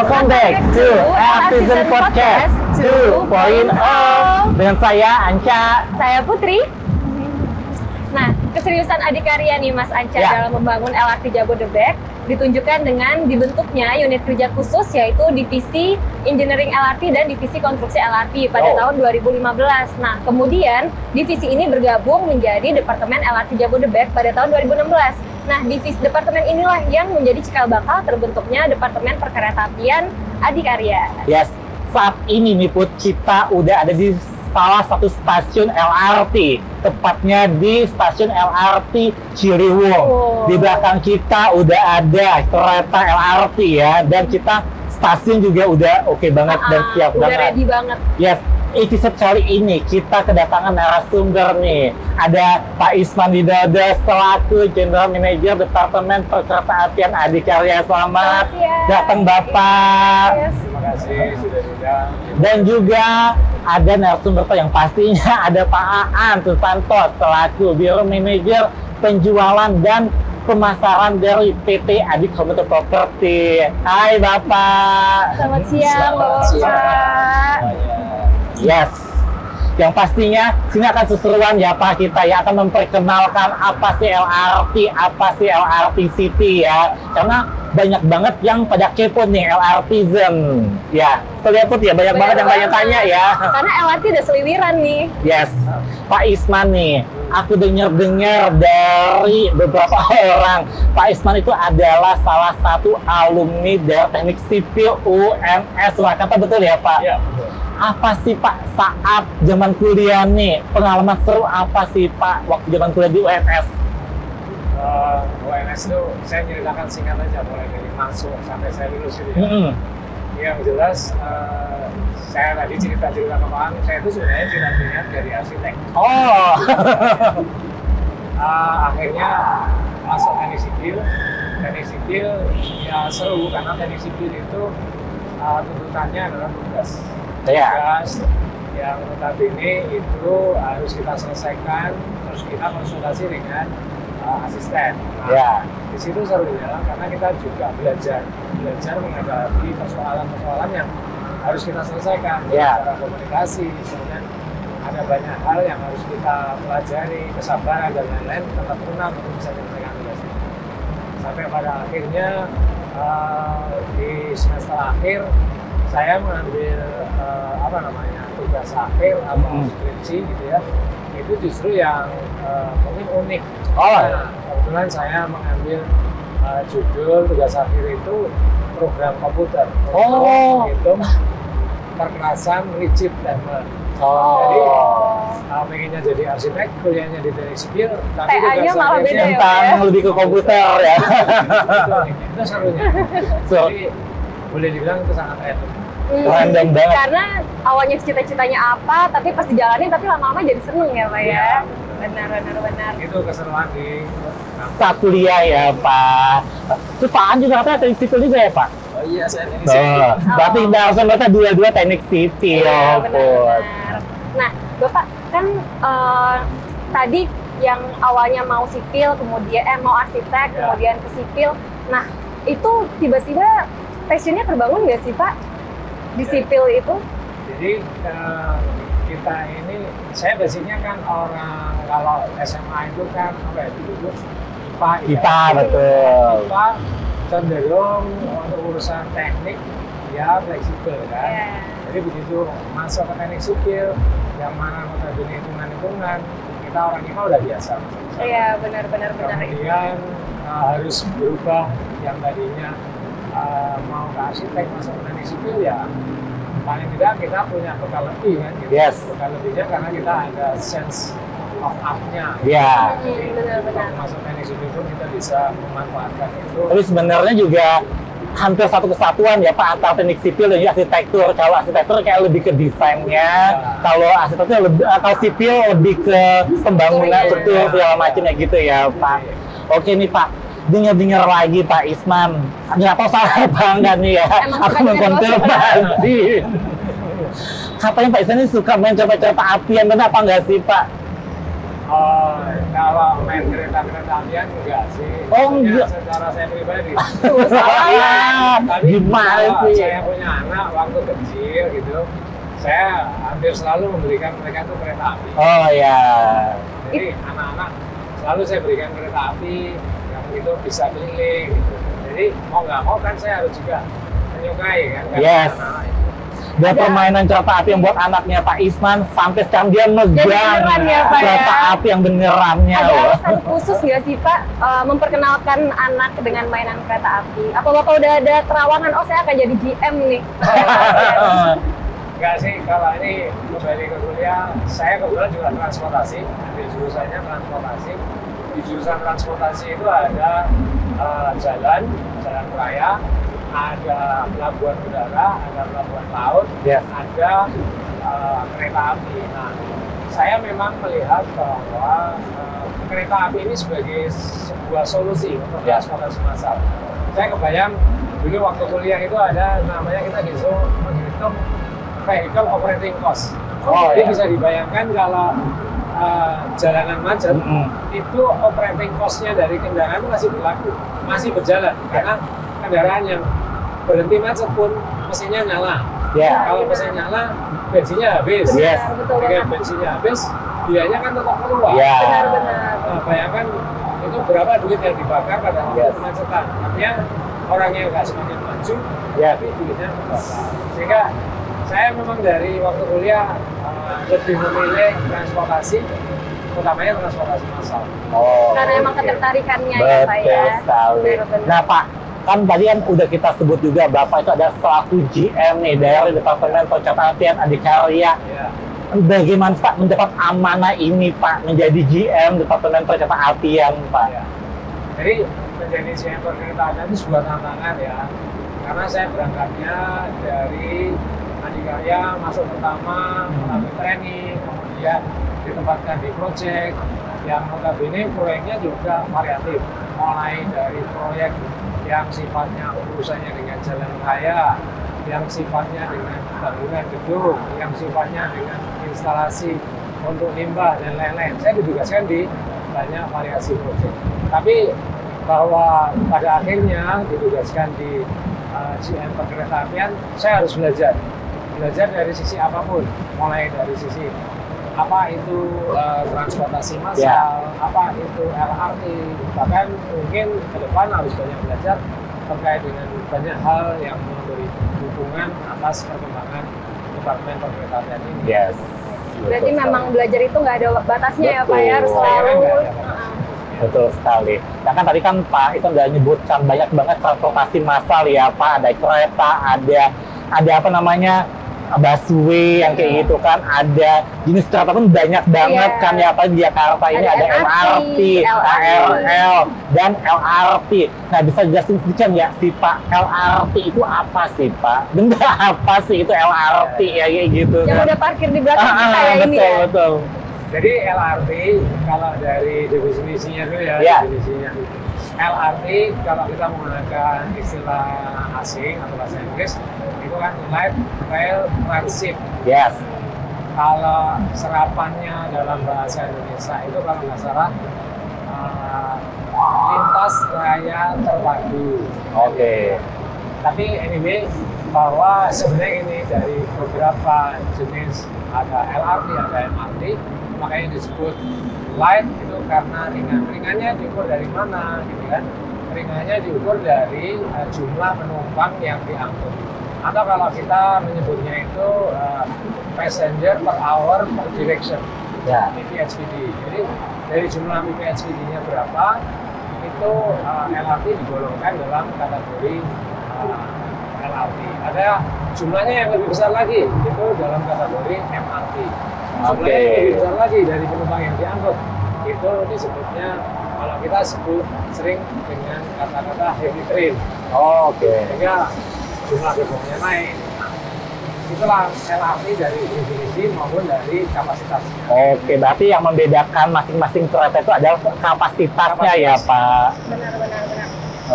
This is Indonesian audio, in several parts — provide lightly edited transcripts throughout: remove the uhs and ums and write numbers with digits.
Welcome back to Artisan Podcast 2.0 dengan saya Anca. Saya Putri. Nah, keseriusan Adikarya nih Mas Anca dalam membangun LRT Jabodebek ditunjukkan dengan dibentuknya unit kerja khusus, yaitu Divisi Engineering LRT dan Divisi Konstruksi LRT pada tahun 2015. Nah, kemudian divisi ini bergabung menjadi Departemen LRT Jabodebek pada tahun 2016. Nah, divisi departemen inilah yang menjadi cikal bakal terbentuknya Departemen Perkeretaapian Adikarya. Yes, saat ini nih Put, kita udah ada di salah satu stasiun LRT, tepatnya di stasiun LRT Ciliwung. Di belakang kita udah ada kereta LRT ya, dan kita stasiun juga udah oke banget dan siap udah banget. Udah ready banget. Yes, episode kali ini kita kedatangan narasumber nih. Ada Pak Isman Widodo selaku General Manager Departemen Perkeretaapian Adikarya. Selamat datang Bapak. Yes. Terima kasih sudah diundang. Dan juga ada narasumber yang pastinya ada Pak Aan Susanto selaku Biro Manager Penjualan dan Pemasaran dari PT Adik Commercial Property. Hai Bapak. Selamat siang Bapak. Yes. Yang pastinya sini akan seseruan ya Pak, kita ya akan memperkenalkan apa sih LRT, apa sih LRT City ya. Karena banyak banget yang pada kepo nih LRTizen. Ya, terlihat ya banyak banget yang tanya-tanya ya. Karena LRT udah seliwiran nih. Yes. Pak Isman nih, aku dengar-dengar dari beberapa orang, Pak Isman itu adalah salah satu alumni dari Teknik Sipil UNS Surakarta, betul ya Pak? Iya, betul. Apa sih Pak saat zaman kuliah nih, pengalaman seru apa sih Pak waktu zaman kuliah di UNS? UNS itu saya ceritakan singkat aja, mulai dari masuk sampai saya lulus gitu ya. Yang jelas saya tadi cerita-cerita ke Pak, saya itu sebenarnya cita-citanya dari arsitek. Oh. Akhirnya masuk teknik sipil. Teknik sipil ya seru karena teknik sipil itu tuntutannya adalah tugas. Tugas yang notabene itu harus kita selesaikan, terus kita konsultasi dengan asisten. Nah, di situ serunya karena kita juga belajar menghadapi persoalan-persoalan yang harus kita selesaikan secara komunikasi. Kemudian ada banyak hal yang harus kita pelajari, kesabaran dan lain-lain, tetap tenang untuk bisa menyelesaikan tugas ini. Sampai pada akhirnya di semester akhir saya mengambil tugas akhir atau skripsi gitu ya, itu justru yang mungkin unik. Nah, kebetulan saya mengambil judul tugas akhir itu program komputer untuk menghitung perkerasan rigid dan jadi pengennya jadi arsitek, kuliahnya di teknik sipil, tapi TA-nya malah beda ya, lebih ke komputer ya. Itu serunya. Jadi boleh dibilang itu sangat random. Random banget. Karena awalnya cita-citanya apa, tapi pas dijalanin tapi lama-lama jadi seneng ya Pak ya. Benar. Itu keseruan di saat kuliah ya Pak. Terus Pak An juga katanya teknik sipil juga ya Pak? Oh iya, saya teknik sipil. Berarti narasumber berarti dua-dua teknik sipil. Iya, benar. Nah, Bapak kan tadi yang awalnya mau sipil, kemudian mau arsitek, kemudian ke sipil. Nah, itu tiba-tiba passionnya terbangun nggak sih Pak di sipil itu? Jadi kita ini, saya basicnya kan orang kalau SMA itu kan dulu IPA betul. IPA cenderung untuk urusan teknik ya fleksibel kan. Jadi begitu masuk ke teknik sipil yang mana notabene hitungan-hitungan, kita orang IPA udah biasa. Iya, benar. Kemudian harus berubah yang tadinya mau ke arsitek masuk ke teknik sipil ya paling tidak kita punya bekal lebih kan gitu. Bekal lebihnya karena kita ada sense of art-nya. Benar. Masuk teknik sipil pun kita bisa memanfaatkan itu. Tapi sebenarnya juga hampir satu kesatuan ya Pak antara teknik sipil dan arsitektur. Kalau arsitektur kayak lebih ke desainnya, kalau arsitektur lebih, kalau sipil lebih ke pembangunan betul segala macamnya gitu ya Pak. Oke nih Pak, dengar lagi Pak Isman, nggak tahu salah bangga nih ya, aku mengkonfirmasi. Katanya Pak Isman ini suka main coba-coba apian, benar apa nggak sih Pak? Oh, kalau main kereta-kereta apian enggak sih. Oh, maksudnya enggak. secara saya pribadi. Tapi gimana kalau sih? saya punya anak waktu kecil gitu, saya hampir selalu memberikan mereka tuh kereta api. Oh ya. Jadi anak-anak selalu saya berikan kereta api yang itu bisa keliling gitu. Jadi mau nggak mau kan saya harus juga menyukai kan. Yes. Anak-anak itu. Dan permainan kereta api yang buat anaknya Pak Isman sampai sekarang dia megang beneran ya, Pak, kereta ya? api yang benerannya Ada loh. alasan khusus nggak sih Pak memperkenalkan anak dengan mainan kereta api? Apa Bapak udah ada terawangan, oh saya akan jadi GM nih? Enggak sih, kalau ini kembali ke kuliah, saya kebetulan juga transportasi, di jurusannya transportasi. Di jurusan transportasi itu ada jalan raya, ada pelabuhan udara, ada pelabuhan laut, Yes. ada kereta api. Nah, saya memang melihat bahwa kereta api ini sebagai sebuah solusi untuk transportasi massal. Saya kebayang dulu waktu kuliah itu ada namanya kita disuruh menghitung vehicle operating cost. Oh, Jadi ya. bisa dibayangkan kalau jalanan macet, itu operating cost-nya dari kendaraan masih berlaku, masih berjalan. Karena kendaraan yang berhenti macet pun mesinnya nyala. Ya. Kalau mesinnya nyala, bensinnya habis. Yes. Betul Jika banget. bensinnya habis, biayanya kan tetap keluar. Ya. Benar-benar. Nah, bayangkan itu berapa duit yang dibakar pada waktu Yes. kemacetan. Artinya orangnya nggak semakin maju, Ya. tapi duitnya terbakar. Sehingga saya memang dari waktu kuliah lebih memilih transportasi, utamanya transportasi massal. Oh, Karena emang oke. ketertarikannya ya Pak ya. Betul sekali. Benar-benar. Nah Pak, kan tadi kan udah kita sebut juga Bapak itu ada selaku GM nih dari Departemen Percetakan Adikarya. Ya. Bagaimana Pak mendapat amanah ini Pak menjadi GM Departemen Percetakan Apian Pak? Ya. Jadi menjadi GM perkereta itu sebuah tantangan ya. Karena saya berangkatnya dari Adikarya, masuk pertama melalui training, kemudian ditempatkan di proyek yang notabene proyeknya juga variatif, mulai dari proyek yang sifatnya urusannya dengan jalan raya, yang sifatnya dengan bangunan gedung, yang sifatnya dengan instalasi untuk limbah dan lain-lain. Saya ditugaskan di banyak variasi proyek. Tapi bahwa pada akhirnya ditugaskan di GM perkeretaapian, saya harus belajar dari sisi apapun, mulai dari sisi apa itu transportasi massal, apa itu LRT, bahkan mungkin ke depan harus banyak belajar terkait dengan banyak hal yang memberi dukungan atas perkembangan Departemen Perkeretaapian ini. Yes. Berarti Betul memang sekali. belajar itu nggak ada batasnya ya Pak ya, harus Betul. selalu. Nggak ada batas. Betul sekali. Nah kan tadi kan Pak itu udah nyebutkan banyak banget transportasi massal ya Pak. Ada kereta, ada apa namanya busway yang kayak gitu kan. Ada jenis kereta pun banyak banget kan ya Pak di Jakarta ini Ada ada MRT, KRL, dan LRT. Nah bisa jelasin sedikit ya sih Pak, LRT itu apa sih Pak? Benda apa sih itu LRT ya kayak gitu Yang kan? udah parkir di belakang kita ya ini betul, ya. betul. Jadi LRT kalau dari definisinya dulu ya, Ya. definisinya. LRT kalau kita menggunakan istilah asing atau bahasa Inggris itu kan Light Rail Transit. Yes. Kalau serapannya dalam bahasa Indonesia itu kalau nggak salah lintas raya terpadu. Oke. Tapi anyway, bahwa sebenarnya ini dari beberapa jenis ada LRT, ada MRT, makanya disebut light itu karena ringan. Ringannya diukur dari mana, gitu kan? Ringannya diukur dari jumlah penumpang yang diangkut. Atau kalau kita menyebutnya itu passenger per hour per direction, Ya. PPHPD. Jadi dari jumlah PPHPD-nya berapa, itu LRT digolongkan dalam kategori LRT. Ada jumlahnya yang lebih besar lagi, itu dalam kategori MRT. Jumlahnya yang lebih besar lagi dari penumpang yang diangkut, itu disebutnya, kalau kita sebut sering dengan kata-kata heavy train. Oke. Sehingga jumlah gerbongnya naik. Itulah LRT dari definisi maupun dari kapasitasnya. Oke, berarti yang membedakan masing-masing kereta itu adalah kapasitasnya ya Pak. Benar.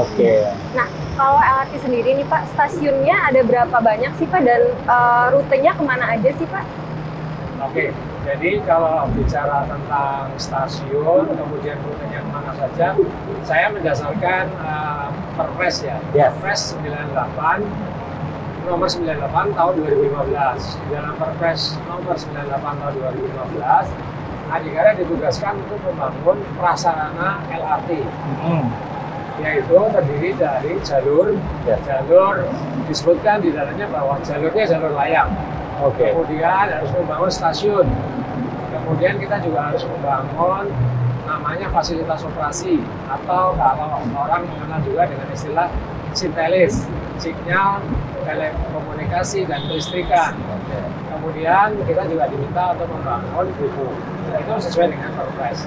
Oke. Nah, kalau LRT sendiri nih Pak, stasiunnya ada berapa banyak sih Pak dan rutenya kemana aja sih Pak? Oke, Jadi kalau bicara tentang stasiun, kemudian rutenya kemana saja, saya mendasarkan Perpres ya, Perpres 98, nomor 98 tahun 2015. Di dalam Perpres nomor 98 tahun 2015, Adikarya ditugaskan untuk membangun prasarana LRT. Yaitu terdiri dari jalur disebutkan di dalamnya bahwa jalurnya jalur layang. Kemudian harus membangun stasiun. Kemudian kita juga harus membangun namanya fasilitas operasi atau kalau orang mengenal juga dengan istilah Sintelis, sinyal, telekomunikasi dan kelistrikan. Kemudian kita juga diminta untuk membangun buku. Nah, itu sesuai dengan Perpres.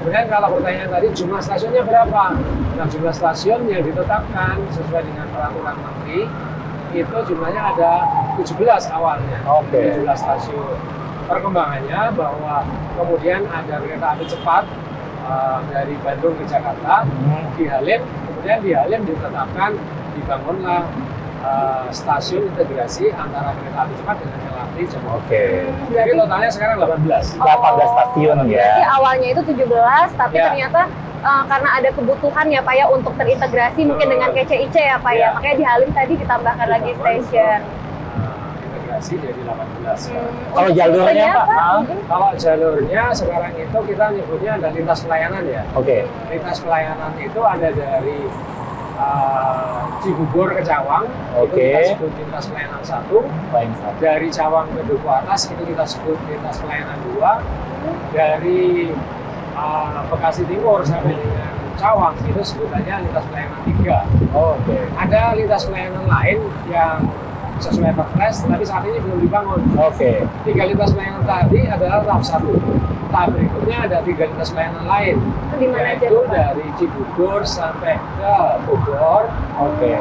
Kemudian kalau pertanyaan tadi jumlah stasiunnya berapa? Nah, jumlah stasiun yang ditetapkan sesuai dengan peraturan menteri itu jumlahnya ada 17 awalnya. 17 stasiun. Perkembangannya bahwa kemudian ada kereta api cepat dari Bandung ke Jakarta di Halim, kemudian di Halim ditetapkan dibangunlah stasiun integrasi antara kereta api cepat dengan LRT Jakarta. Jadi totalnya sekarang 18 stasiun ya. Jadi awalnya itu 17, tapi ternyata karena ada kebutuhan ya Pak ya untuk terintegrasi mungkin dengan KCIC ya Pak ya. Makanya di Halim tadi ditambahkan lagi stasiun. Integrasi jadi 18. Kalau jalurnya Pak? Kalau jalurnya sekarang itu kita nyebutnya ada lintas pelayanan ya. Lintas pelayanan itu ada dari Cibubur ke Cawang, itu kita sebut lintas pelayanan 1. Dari Cawang ke Duku Atas itu kita sebut lintas pelayanan 2. Dari Bekasi Timur sampai dengan Cawang itu sebutannya lintas pelayanan 3. Ada lintas pelayanan lain yang sesuai Perpres, tapi saat ini belum dibangun. 3 lintas pelayanan tadi adalah tahap 1. Tahap berikutnya ada 3 lintas pelayanan lain, yaitu dari Cibubur sampai ke Bogor,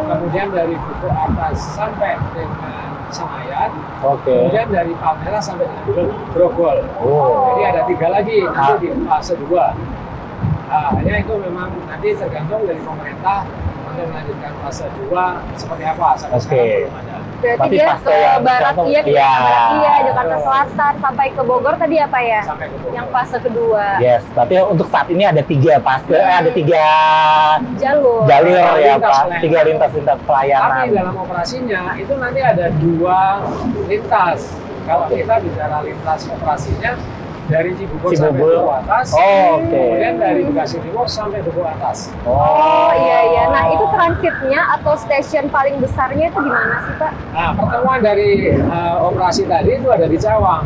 kemudian dari Duku Atas sampai dengan Senayan, kemudian dari Palmerah sampai dengan Grogol. Jadi ada 3 lagi nanti di fase 2. Hanya itu memang nanti tergantung dari pemerintah untuk melanjutkan fase 2 seperti apa. Sampai sekarang belum ada. Berarti dia ke barat Jakarta Selatan sampai ke Bogor tadi apa ya? Sampai ke Bogor. Yang fase kedua. Yes, tapi untuk saat ini ada 3 fase, ada 3 jalur ya Pak, 3 lintas pelayanan. Tapi dalam operasinya itu nanti ada 2 lintas. Kalau kita bicara lintas operasinya dari Cibubur sampai Duku Atas, kemudian dari Bekasi Timur sampai Duku Atas. Iya. Nah itu transitnya atau stasiun paling besarnya itu di mana sih Pak? Nah pertemuan dari operasi tadi itu ada di Cawang.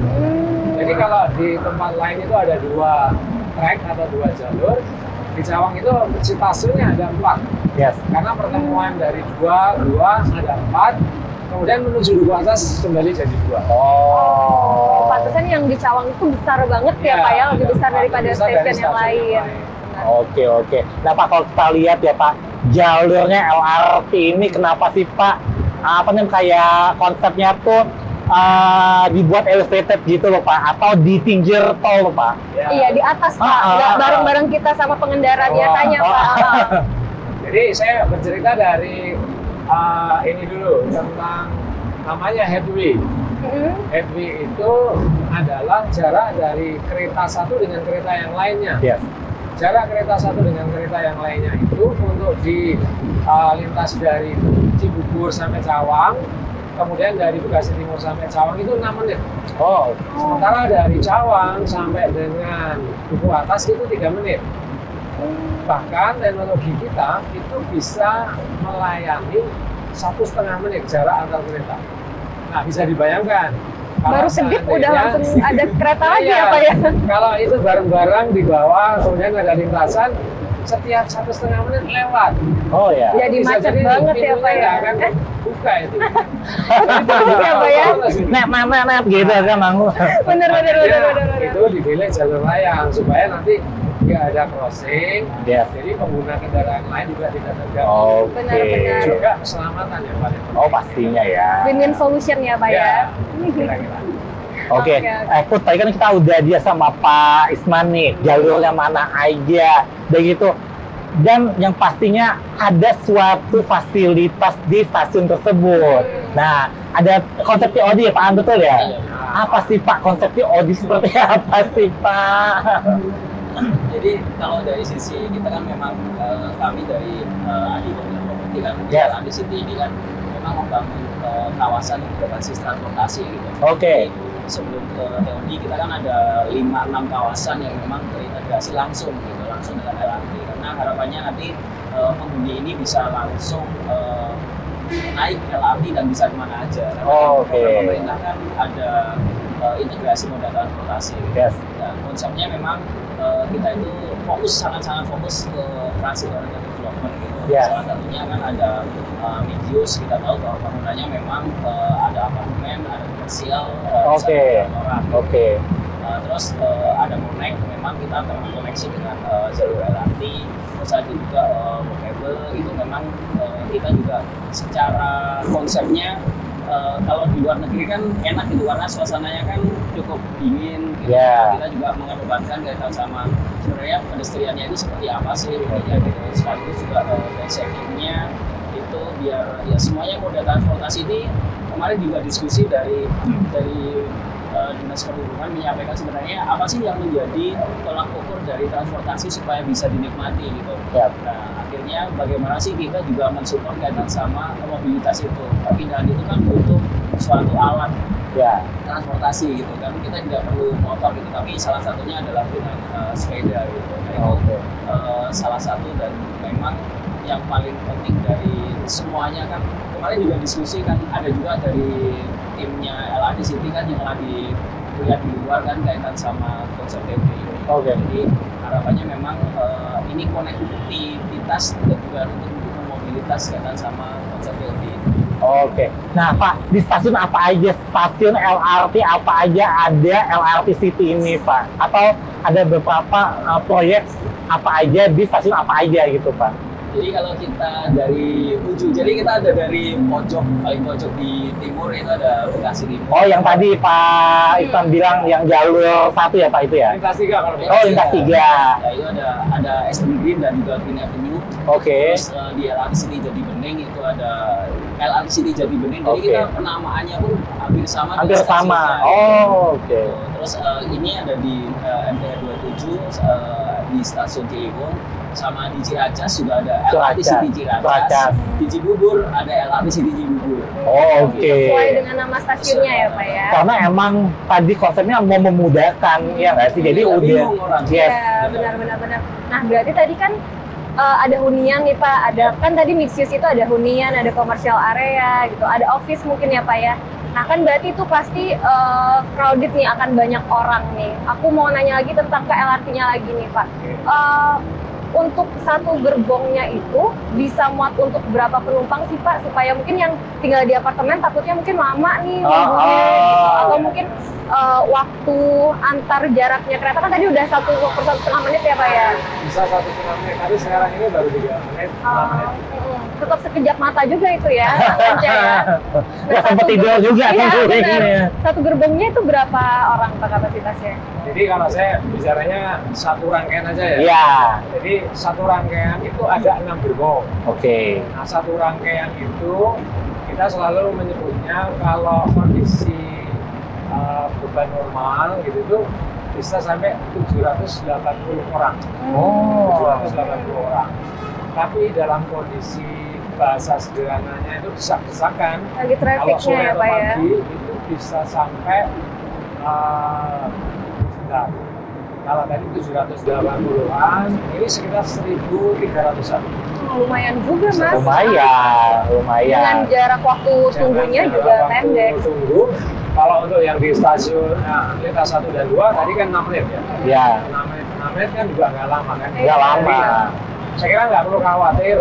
Jadi kalau di tempat lain itu ada 2 trek atau 2 jalur, di Cawang itu stasiunnya ada 4. Karena pertemuan dari 2 ada 4. Kemudian menuju Duku Atas kembali jadi 2. Pantesan yang di Cawang itu besar banget ya Pak ya, lebih besar daripada stasiun yang lain. Oke. Nah Pak, kalau kita lihat ya Pak, jalurnya LRT ini kenapa sih Pak? Apa nih kayak konsepnya tuh dibuat elevated gitu loh Pak, atau di pinggir tol loh Pak? Iya di atas Pak, nggak bareng-bareng kita sama pengendara biasanya Pak. Jadi saya bercerita dari ini dulu tentang namanya headway. Headway itu adalah jarak dari kereta satu dengan kereta yang lainnya. Jarak kereta satu dengan kereta yang lainnya itu untuk di lintas dari Cibubur sampai Cawang, kemudian dari Bekasi Timur sampai Cawang itu 6 menit. Sementara dari Cawang sampai dengan Duku Atas itu 3 menit. Bahkan teknologi kita itu bisa melayani 1,5 menit jarak antar kereta. Nah bisa dibayangkan. Baru sedikit udah langsung ada kereta lagi ya Pak ya? Kalau itu bareng-bareng di bawah, kemudian ada lintasan, setiap 1,5 menit lewat. Jadi macet banget ya Pak ya? Akan buka itu. Ya Pak ya? Nah, gitu kan Mangu. Bener. Itu dipilih jalur layang supaya nanti nggak ada crossing, jadi pengguna kendaraan lain juga tidak terganggu. Benar. Juga keselamatan ya Pak. Pastinya ya. Win-win solution ya Pak ya. Kira-kira. Put, tadi kan kita udah dia sama Pak Isman nih, jalurnya mana aja. Dan gitu, dan yang pastinya ada suatu fasilitas di stasiun tersebut. Nah, ada konsep TOD ya Pak An, betul ya? Apa sih Pak konsep TOD seperti apa sih Pak? Jadi kalau dari sisi kita kan memang kami dari Adi Property kan, di City ini kan memang membangun kawasan berbasis transportasi gitu. Oke. Sebelum ke TOD kita kan ada 5-6 kawasan yang memang terintegrasi langsung gitu, langsung dengan LRT. Karena harapannya nanti penghuni ini bisa langsung naik LRT dan bisa kemana aja. Pemerintah kan ada integrasi moda transportasi. Gitu. Dan konsepnya memang kita itu sangat-sangat fokus ke transit oriented development gitu. Salah satunya kan ada Medius, kita tahu bahwa bangunannya memang ada apartemen, ada komersial, orang. Terus ada Monek, memang kita terkoneksi dengan jalur LRT. Terus ada juga walkable, itu memang kita juga secara konsepnya kalau di luar negeri kan enak gitu karena suasananya kan cukup dingin gitu. Kita juga mengedepankan kaitan sama sebenarnya pedestriannya itu seperti apa sih gitu. Sekaligus juga basicnya itu biar ya semuanya moda transportasi ini kemarin juga diskusi dari Dinas Perhubungan menyampaikan sebenarnya apa sih yang menjadi tolak ukur dari transportasi supaya bisa dinikmati gitu. Nah, akhirnya bagaimana sih kita juga mensupport kaitan sama mobilitas itu. Perpindahan itu kan butuh suatu alat transportasi gitu kan. Kita tidak perlu motor gitu, tapi salah satunya adalah dengan sepeda gitu. Nah, itu salah satu dan memang yang paling penting dari semuanya kan kemarin juga diskusi kan ada juga dari timnya LRT City kan yang lagi lihat di luar kan kaitan sama konsep TOD ini. Jadi harapannya memang ini konektivitas dan juga untuk mendukung mobilitas kaitan sama konsep TOD ini. Nah Pak, di stasiun apa aja, stasiun LRT apa aja ada LRT City ini Pak? Atau ada beberapa proyek apa aja di stasiun apa aja gitu Pak? Jadi kalau kita dari ujung, jadi kita ada dari paling pojok di timur itu ada Bekasi Timur. Yang tadi Pak Istan bilang yang jalur 1 ya Pak itu ya? Lintas 3 kalau Lintas 3. Nah itu ada SD Green dan juga Green Avenue. Terus di LRT City Jati Bening itu ada LRT City Jati Bening. Jadi kita penamaannya pun hampir sama. Hampir sama. Terus ini ada di MTR 27 di stasiun Ciliwung. Sama di Ciracas juga ada LRT City Ciracas. Di Cibubur ada LRT City Cibubur. Sesuai dengan nama stasiunnya ya Pak ya. Karena emang tadi konsepnya mau memudahkan ya nggak sih? Jadi udah. Benar. Nah berarti tadi kan ada hunian nih Pak. Ada kan tadi mixed use itu ada hunian, ada commercial area gitu, ada office mungkin ya Pak ya. Nah kan berarti itu pasti crowded nih, akan banyak orang nih. Aku mau nanya lagi tentang ke LRT-nya lagi nih Pak. Untuk satu gerbongnya itu bisa muat untuk berapa penumpang sih Pak? Supaya mungkin yang tinggal di apartemen takutnya mungkin lama nih nunggunya gitu. Atau mungkin waktu antar jaraknya kereta kan tadi udah 1,5 menit ya Pak ya? Bisa 1,5 menit, tapi sekarang ini baru 3 menit, 4 menit. Tetap sekejap mata juga itu ya, Mas Ance ya. Nah, sempat tidur juga Satu gerbongnya itu berapa orang Pak kapasitasnya? Jadi kalau saya bicaranya satu rangkaian aja ya. Iya. Jadi satu rangkaian itu ada 6 gerbong. Nah satu rangkaian itu kita selalu menyebutnya kalau kondisi beban normal gitu itu bisa sampai 780 orang. 780 orang. Tapi dalam kondisi bahasa sederhananya itu desak-desakan. Lagi kalau sore ya, atau Pak, pagi ya? Itu bisa sampai kalau tadi 780-an, ini sekitar 1.300-an. Lumayan juga Mas. Lumayan. Dengan jarak waktu tunggunya juga pendek. Kalau untuk yang di stasiun lintas 1 dan 2 tadi kan 6 menit ya? Iya. 6 menit kan juga nggak lama kan? Nggak lama. Saya kira nggak perlu khawatir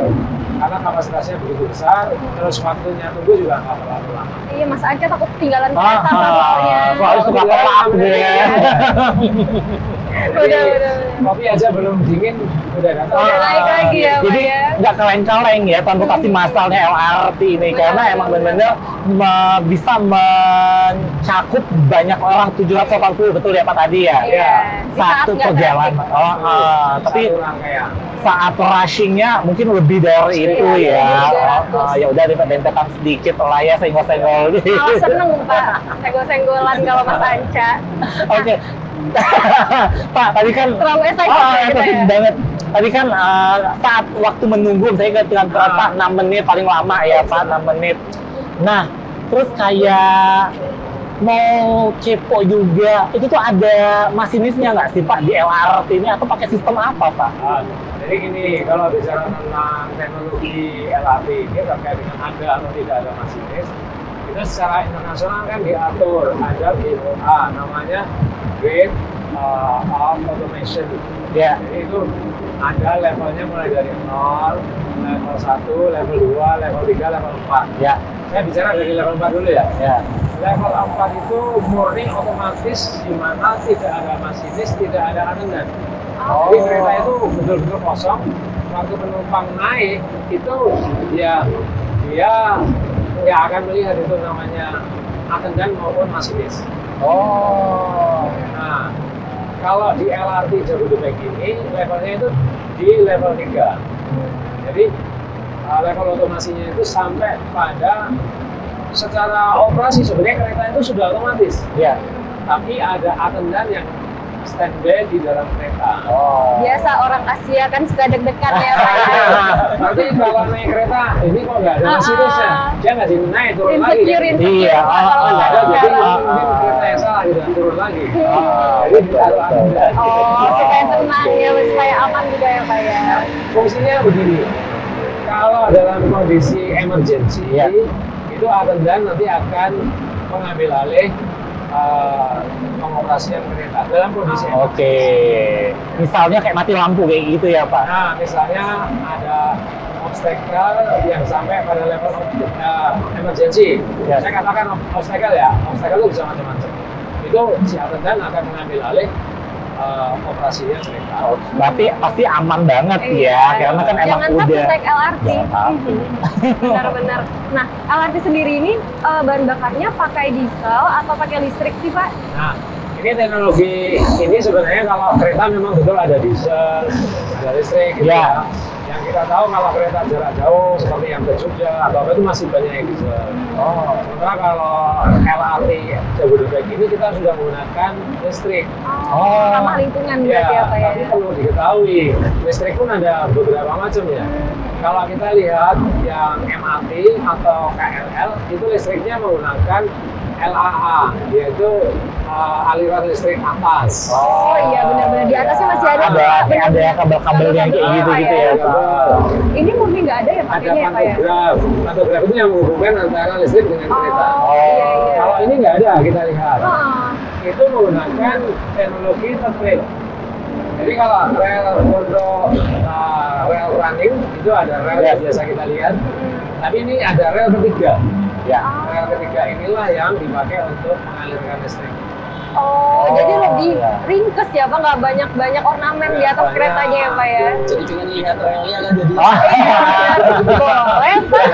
karena kapasitasnya begitu besar, terus waktunya tunggu juga nggak terlalu lama. Iya, Mas Ance takut ketinggalan kereta soalnya. Soalnya suka telat ya. Udah. Kopi aja belum dingin, udah datang. Udah naik lagi ya, Pak jadi ya. nggak kaleng-kaleng ya transportasi massalnya LRT ini karena emang benar-benar bisa mencakup banyak orang 780 betul ya Pak tadi ya? Iya. Satu perjalanan. Tapi saat rushingnya mungkin lebih dari itu ya. Ya udah dentetan sedikit lah ya, senggol-senggol. Malah seneng Pak, senggol-senggolan kalau Mas Anca. Oke. Pak, tadi kan terlalu excited banget. Tadi kan saat waktu menunggu, saya dengan kereta 6 menit paling lama ya Pak, 6 menit. Nah, terus kayak mau kepo juga, itu tuh ada masinisnya nggak sih Pak di LRT ini atau pakai sistem apa Pak? Jadi gini, kalau bicara tentang teknologi LRT ini terkait dengan ada atau tidak ada masinis, itu secara internasional kan diatur, ada GOA namanya Grade of Automation. Ya. Jadi itu ada levelnya mulai dari 0, level 1, level 2, level 3, level 4. Ya. Saya bicara dari level 4 dulu ya. Ya. Level 4 itu murni otomatis, di mana tidak ada masinis, tidak ada attendant. Jadi kereta itu betul-betul kosong. Waktu penumpang naik itu ya dia nggak akan melihat itu namanya attendant maupun masinis. Nah, kalau di LRT Jabodebek ini levelnya itu di level 3. Jadi level otomasinya itu sampai pada secara operasi sebenarnya kereta itu sudah otomatis. Ya. Tapi ada attendant yang standby di dalam kereta. Biasa orang Asia kan suka deg-degan ya Pak. Nanti kalau naik kereta, ini kok nggak ada masinisnya, dia nggak jadi naik, turun lagi. Iya. Nggak ada, jadi mungkin kereta yang salah gitu, turun lagi. Jadi ditaruh attendant. Supaya tenang ya, supaya aman juga ya Pak ya. Fungsinya begini, kalau dalam kondisi emergency, itu attendant nanti akan mengambil alih pengoperasian kereta dalam kondisi Oke. Misalnya kayak mati lampu kayak gitu ya Pak? Nah, misalnya ada obstacle yang sampai pada level emergency. Yes. Saya katakan obstacle ya, obstacle itu bisa macam-macam. Itu si attendant akan mengambil alih operasinya kereta. Berarti pasti aman banget ya, karena kan emang jangan udah. takut naik LRT. Jangan takut. Benar-benar. Nah, LRT sendiri ini bahan bakarnya pakai diesel atau pakai listrik sih Pak? Nah, ini teknologi ini sebenarnya kalau kereta memang betul ada diesel, ada listrik gitu ya. Yang kita tahu kalau kereta jarak jauh seperti yang ke Jogja atau apa itu masih banyak yang diesel. Sementara kalau LRT Jabodebek ini kita sudah menggunakan listrik. Ramah lingkungan berarti apa ya? Tapi perlu diketahui, listrik pun ada beberapa macam ya. Kalau kita lihat yang MRT atau KRL itu listriknya menggunakan LAA, yaitu aliran listrik atas. Iya benar-benar di atasnya masih ada. Ada kabel-kabelnya kayak gitu-gitu ya. Ini murni nggak ada ya Pak? Ada pantograf. Pantograf itu yang menghubungkan antara listrik dengan kereta. Iya. Kalau ini nggak ada, kita lihat. Itu menggunakan teknologi third rail. Jadi kalau rel untuk rel running itu ada rel yang biasa kita lihat. Tapi ini ada rel ketiga. Rel ketiga inilah yang dipakai untuk mengalirkan listrik. Jadi lebih ringkes ya Pak, nggak banyak-banyak ornamen di atas keretanya ya Pak ya? Jadi dengan lihat relnya kan jadi. Boleh Pak.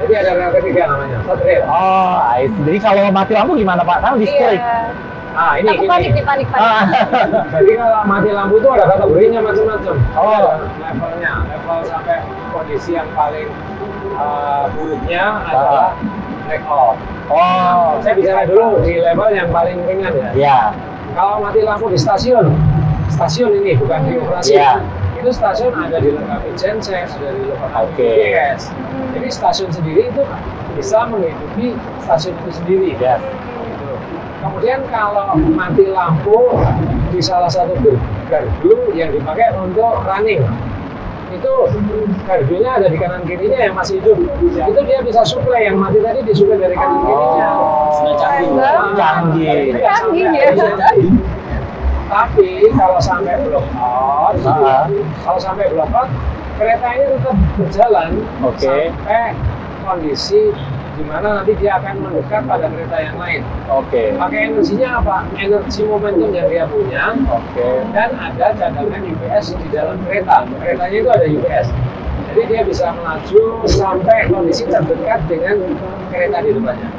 Jadi ada rel ketiga namanya, third rail. I see. Jadi kalau mati lampu gimana Pak? Kan listrik. Ini Aku panik. Jadi kalau mati lampu itu ada kategorinya macam-macam. Levelnya, level sampai kondisi yang paling buruknya adalah blackout. Saya bicara dulu di level yang paling ringan ya. Iya. Kalau mati lampu di stasiun ini bukan di operasi. Itu stasiun ada dilengkapi genset, ada dilengkapi GPS. Jadi stasiun sendiri itu bisa menghidupi stasiun itu sendiri. Kemudian kalau mati lampu di salah satu gardu yang dipakai untuk running, itu gardunya ada di kanan kirinya yang masih hidup. Itu dia bisa suplai, yang mati tadi disuplai dari kanan kirinya. Sudah canggih. Canggih ya. Tapi kalau sampai blackout, kereta ini tetap berjalan sampai kondisi di mana nanti dia akan mendekat pada kereta yang lain. Pakai energinya apa? Energi momentum yang dia punya. Dan ada cadangan UPS di dalam kereta. Keretanya itu ada UPS. Jadi dia bisa melaju sampai kondisi terdekat dengan kereta di depannya.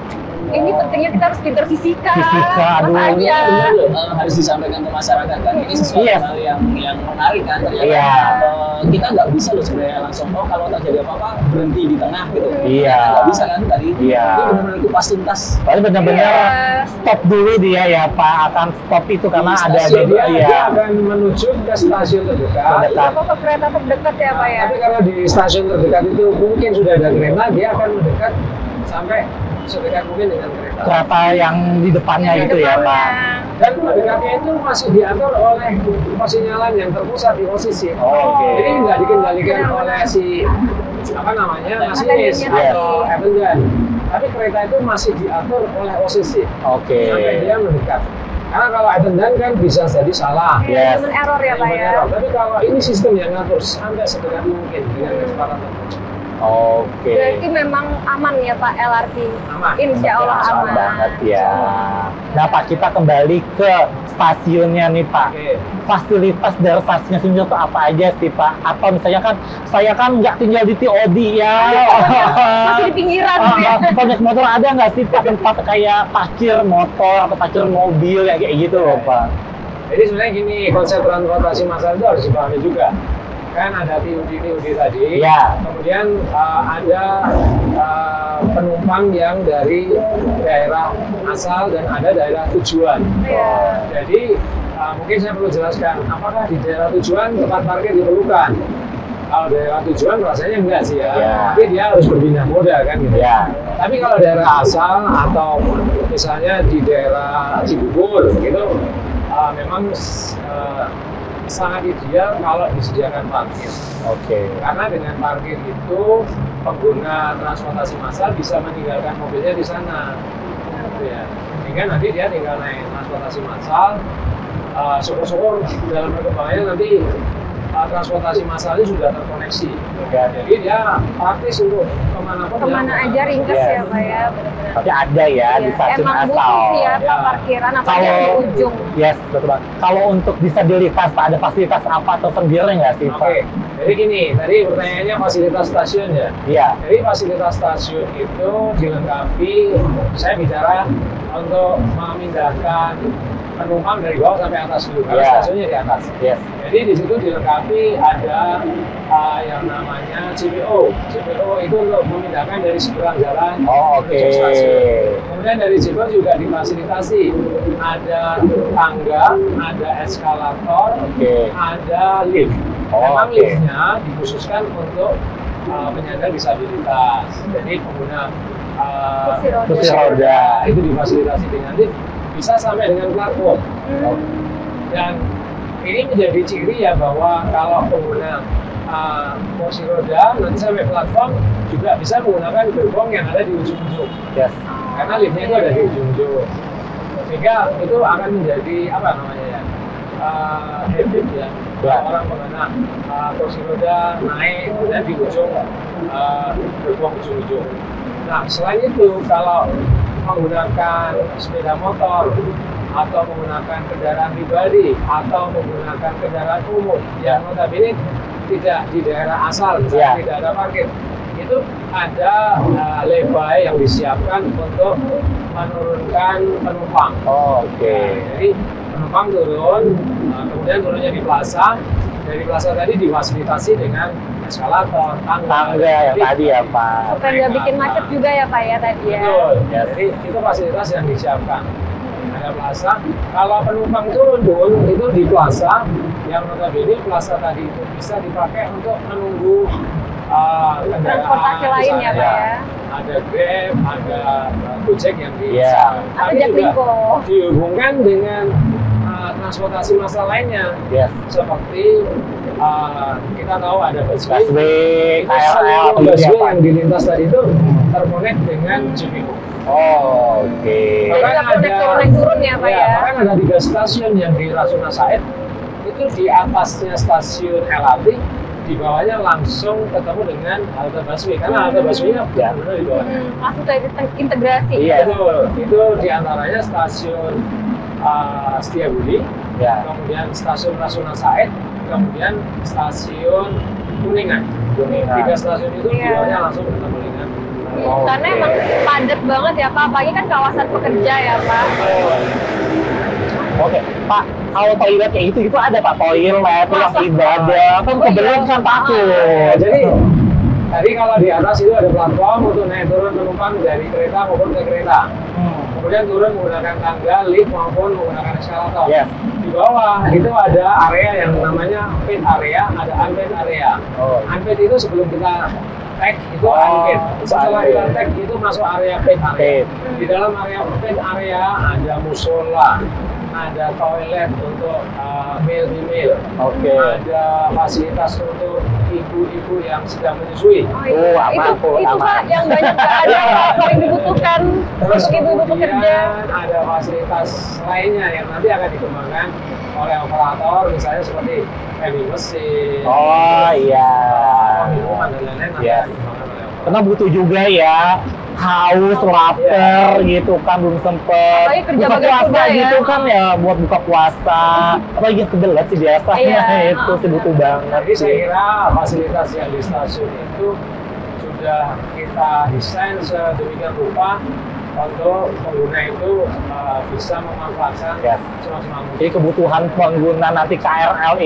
Ini pentingnya kita harus pinter fisika. Fisika, aduh. Mas Ini Anja. benar loh, harus disampaikan ke masyarakat kan. Ini sesuatu Yes. hal yang menarik kan. Ternyata Iya. kita nggak bisa loh sebenarnya langsung kalau terjadi apa-apa berhenti di tengah gitu. Iya. Nggak bisa kan tadi. Iya. Ini benar-benar kupas tuntas. Tapi benar-benar Iya. stop dulu dia ya Pak, akan stop itu karena Di ada stasiun Dia, iya. dia akan menuju ke stasiun terdekat. Terdekat. Apa ke kereta terdekat ya Pak ya? Tapi karena di stasiun terdekat itu mungkin sudah ada kereta, dia akan mendekat sampai sedekat mungkin dengan kereta. Kereta yang di depannya Yang gitu ya depannya. Pak. Dan mendekatnya itu masih diatur oleh persinyalan yang terpusat di posisi. Oke. Jadi nggak dikendalikan Benar-benar. oleh si apa namanya masinis Attendant-nya atau attendant. Tapi kereta itu masih diatur oleh posisi Oke. sampai dia mendekat. Karena kalau attendant kan bisa jadi salah. Yes. Human error ya Pak ya. Benar. Tapi kalau ini sistem yang ngatur sampai sedekat mungkin dengan kecepatan tertentu. Oke. Berarti memang aman ya Pak LRT. Aman. Insya Allah aman. banget ya. Nah Pak, kita kembali ke stasiunnya nih Pak. Oke. Fasilitas dari stasiunnya sendiri itu apa aja sih Pak? Apa misalnya kan saya kan nggak tinggal di TOD ya. Masih di pinggiran ya. Kalau naik motor ada nggak sih Pak tempat kayak parkir motor atau parkir mobil ya kayak gitu loh Pak? Jadi sebenarnya gini, konsep transportasi massal itu harus dipahami juga. Kan ada TUD tadi, Iya. kemudian ada penumpang yang dari daerah asal dan ada daerah tujuan. Iya. Jadi mungkin saya perlu jelaskan, apakah di daerah tujuan tempat parkir diperlukan? Kalau daerah tujuan rasanya enggak sih ya, Iya. tapi dia harus berpindah moda kan gitu. Ya. Tapi kalau daerah asal atau misalnya di daerah Cibubur gitu, memang sangat ideal kalau disediakan parkir. Oke. Karena dengan parkir itu pengguna transportasi massal bisa meninggalkan mobilnya di sana. Gitu ya. Sehingga nanti dia tinggal naik transportasi massal. Syukur-syukur dalam perkembangannya nanti transportasi massal ini sudah terkoneksi. Ya, jadi dia praktis untuk kemanapun. Kemana aja ringkes Yes. ya Pak ya. Benar-benar. Tapi ada ya di Iya. stasiun Emang asal. butuh sih ya Pak Ya. parkiran apalagi yang di Kalau ujung. yes betul Pak. Kalau untuk disabilitas Pak ada fasilitas apa tersendiri nggak sih Pak? Oke, jadi gini, tadi pertanyaannya fasilitas stasiun ya. Iya. Jadi fasilitas stasiun itu dilengkapi, saya bicara untuk memindahkan penumpang dari bawah sampai atas dulu, karena Iya. stasiunnya di atas. Yes. Jadi di situ dilengkapi ada yang namanya CPO. CPO itu untuk memindahkan dari seberang jalan Oh, oke. menuju stasiun. Kemudian dari CPO juga difasilitasi ada tangga, ada eskalator, Oke. ada lift. Oh, Memang oke. liftnya dikhususkan untuk penyandang disabilitas. Jadi pengguna Kursi roda. Kursi roda. itu difasilitasi dengan lift, bisa sampai dengan platform. Dan ini menjadi ciri ya bahwa kalau pengguna kursi roda nanti sampai platform juga bisa menggunakan gerbong yang ada di ujung-ujung. Yes. Karena liftnya itu ada di ujung-ujung. Sehingga itu akan menjadi apa namanya ya? Habit ya. Ya. Orang pengguna kursi roda naik kemudian di ujung gerbong ujung-ujung. Nah, selain itu kalau menggunakan sepeda motor atau menggunakan kendaraan pribadi atau menggunakan kendaraan umum yang notabene tidak di daerah asal, misalnya Ya. tidak ada parkir, itu ada lay-by yang disiapkan untuk menurunkan penumpang. Oh, oke. Jadi penumpang turun, kemudian turunnya di plaza. Dari plaza tadi difasilitasi dengan eskalator, Tangga yang lift. tadi ya Pak. Supaya nggak bikin macet juga ya Pak ya tadi ya. Betul. Yes. Jadi itu fasilitas yang disiapkan. Ada plaza. Kalau penumpang turun pun itu di plaza yang notabene plaza tadi itu bisa dipakai untuk menunggu kendaraan. Transportasi lain ya Pak misalnya ya. Ada Grab, ada Gojek yang bisa. Iya. Atau Tapi juga Jaklingko. dihubungkan dengan transportasi massal lainnya. Yes. Seperti kita tahu ada busway. Busway, Itu KRL, semua gitu ya, busway Pak? yang dilintas tadi itu terkonek dengan GPU. Oh, oke. Jadi nggak perlu naik turun ya Pak ya. Bahkan ada 3 stasiun yang di Rasuna Said, itu di atasnya stasiun LRT, di bawahnya langsung ketemu dengan halte busway. Karena halte busway-nya benar-benar di bawahnya. Langsung terintegrasi. Iya. Itu diantaranya stasiun Setiabudi, Ya. kemudian stasiun Rasuna Said, kemudian stasiun Kuningan. Kuningan. 3 stasiun itu di Iya. bawahnya langsung ketemu dengan Karena emang padat banget ya Pak, apalagi kan kawasan pekerja ya Pak. Oke, Pak, kalau toilet kayak itu ada Pak, toilet, ruang ibadah, kan kebelet kan takut. Jadi kalau di atas itu ada platform untuk naik turun penumpang dari kereta maupun ke kereta. Kemudian turun menggunakan tangga, lift maupun menggunakan eskalator. Yes. Di bawah itu ada area yang namanya paid area, ada unpaid area. Unpaid itu sebelum kita tag itu unpaid. Setelah kita tag itu masuk area paid area. Di dalam area paid area ada musola, ada toilet untuk male female, ada fasilitas untuk ibu-ibu yang sedang menyusui. Itu Pak yang banyak ada paling dibutuhkan Terus untuk ibu-ibu pekerja. ada fasilitas lainnya yang nanti akan dikembangkan oleh operator, misalnya seperti vending mesin. Minuman dan lain-lain nanti akan dikembangkan oleh operator. Karena butuh juga ya, haus, lapar gitu kan, belum sempet Apalagi kerja buka begadang puasa ya. gitu kan ya, buat buka puasa. Apalagi kebelet sih biasanya itu sih butuh banget. Jadi saya kira fasilitas yang di stasiun itu sudah kita desain sedemikian rupa untuk pengguna itu bisa memanfaatkan semaksimal mungkin. Jadi kebutuhan pengguna nanti LRT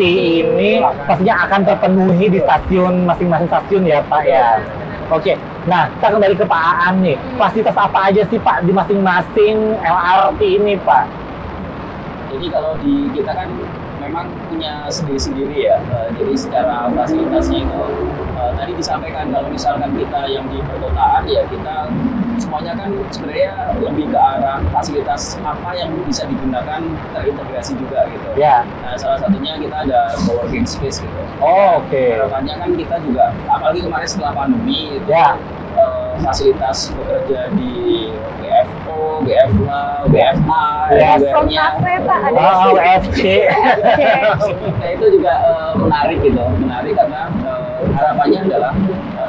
ini pastinya akan terpenuhi di stasiun masing-masing stasiun ya Pak ya. Oke, nah kita kembali ke Pak Aan nih. Fasilitas apa aja sih Pak di masing-masing LRT ini Pak? Jadi kalau di kita kan memang punya sendiri-sendiri ya. Jadi secara fasilitasnya itu tadi disampaikan kalau misalkan kita yang di perkotaan ya kita semuanya kan sebenarnya lebih ke arah fasilitas apa yang bisa digunakan terintegrasi juga gitu. Ya. Nah, salah satunya kita ada co-working space gitu. Harapannya kan kita juga apalagi kemarin setelah pandemi itu fasilitas bekerja di GFO, GFLA, GFA, Cafe Pak ada. WFC. Nah itu juga menarik gitu, menarik karena harapannya adalah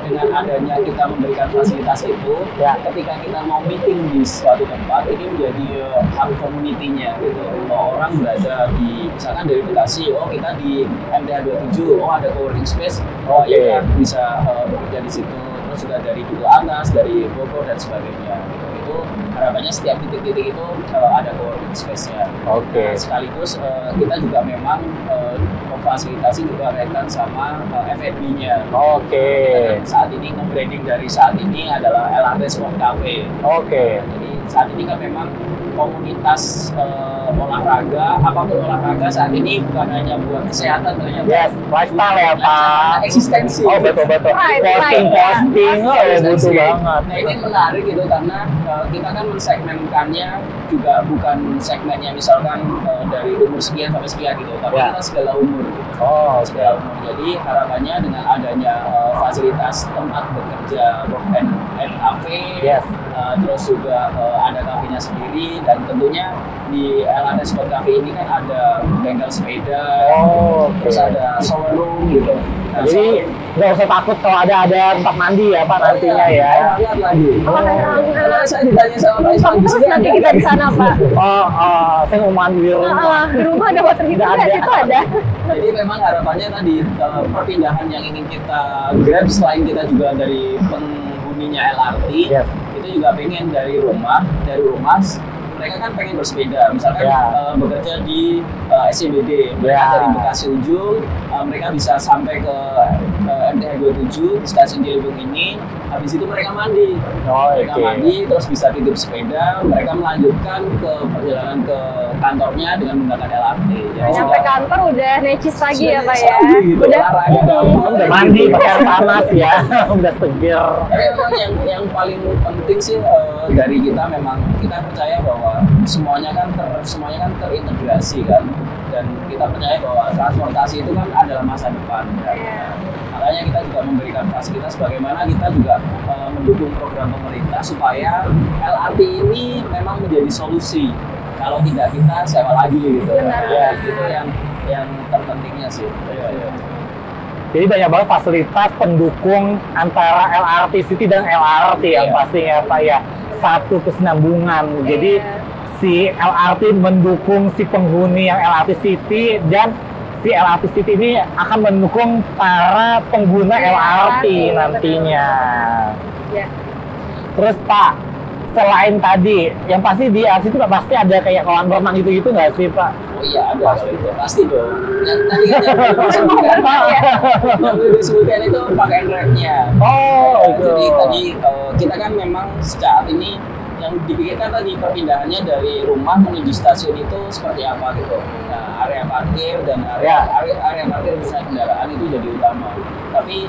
dengan adanya kita memberikan fasilitas itu, ketika kita mau meeting di suatu tempat ini menjadi hub community-nya gitu. Orang berada di misalkan dari Bekasi, kita di MTH 27, ada co-working space, ya bisa bekerja di situ. Terus juga dari Duku Atas, dari Bogor dan sebagainya. Itu harapannya setiap titik-titik itu ada co-working space-nya. Nah, sekaligus kita juga memang memfasilitasi juga kaitan sama F&B-nya. Saat ini branding dari saat ini adalah LRT Sport Cafe. Jadi saat ini kan memang komunitas olahraga, apapun olahraga saat ini bukan hanya buat kesehatan ternyata. Lifestyle ya Pak. Eksistensi. Betul. Posting, butuh banget. Nah ini menarik gitu karena kita kan mensegmenkannya juga bukan segmennya misalkan dari umur sekian sampai sekian gitu, tapi kita segala umur. Segala umur. Jadi harapannya dengan adanya fasilitas tempat bekerja work and cafe, terus juga ada kafenya sendiri dan tentunya di LRT Sport Cafe ini kan ada bengkel sepeda, terus ada showroom gitu. Nah, jadi nggak usah takut kalau ada tempat mandi ya Pak nantinya ya. Kalau saya ditanya sama Pak Isman di sini nanti kita di sana Pak. Saya mau mandi di rumah. Di rumah ada water heater nggak? Situ ada. Jadi memang harapannya tadi perpindahan yang ingin kita grab selain kita juga dari penghuninya LRT, itu juga pengen dari rumah mereka kan pengen bersepeda, misalkan bekerja di SCBD, mereka dari Bekasi Ujung, mereka bisa sampai ke MTH 27 di stasiun Ciliwung ini, habis itu mereka mandi, mandi terus bisa titip sepeda, mereka melanjutkan ke perjalanan ke kantornya dengan menggunakan LRT. Jadi sampai kantor udah necis lagi ya Pak ya, gitu, udah mandi pakai air panas ya, udah seger. Tapi memang yang paling penting sih dari kita memang kita percaya bahwa semuanya kan terintegrasi kan, dan kita percaya bahwa transportasi itu kan adalah masa depan. Makanya kita juga memberikan fasilitas bagaimana kita juga mendukung program pemerintah supaya LRT ini memang menjadi solusi. Kalau tidak kita sewa lagi gitu. Itu yang terpentingnya sih. Jadi banyak banget fasilitas pendukung antara LRT City dan LRT yang pastinya Pak ya, satu kesinambungan. Jadi si LRT mendukung si penghuni yang LRT City dan si LRT City ini akan mendukung para pengguna LRT nantinya. Ya. Terus Pak, selain tadi, yang pasti di LRT itu pasti ada kayak kolam renang gitu-gitu nggak sih Pak? Oh iya ada, pasti dong. Tadi kan yang disebutkan itu pakaian racknya. Oh, itu. Jadi tadi kita kan memang saat ini yang dipikirkan tadi perpindahannya dari rumah menuju stasiun itu seperti apa gitu. Nah, area parkir dan area parkir misalnya kendaraan itu jadi utama. Tapi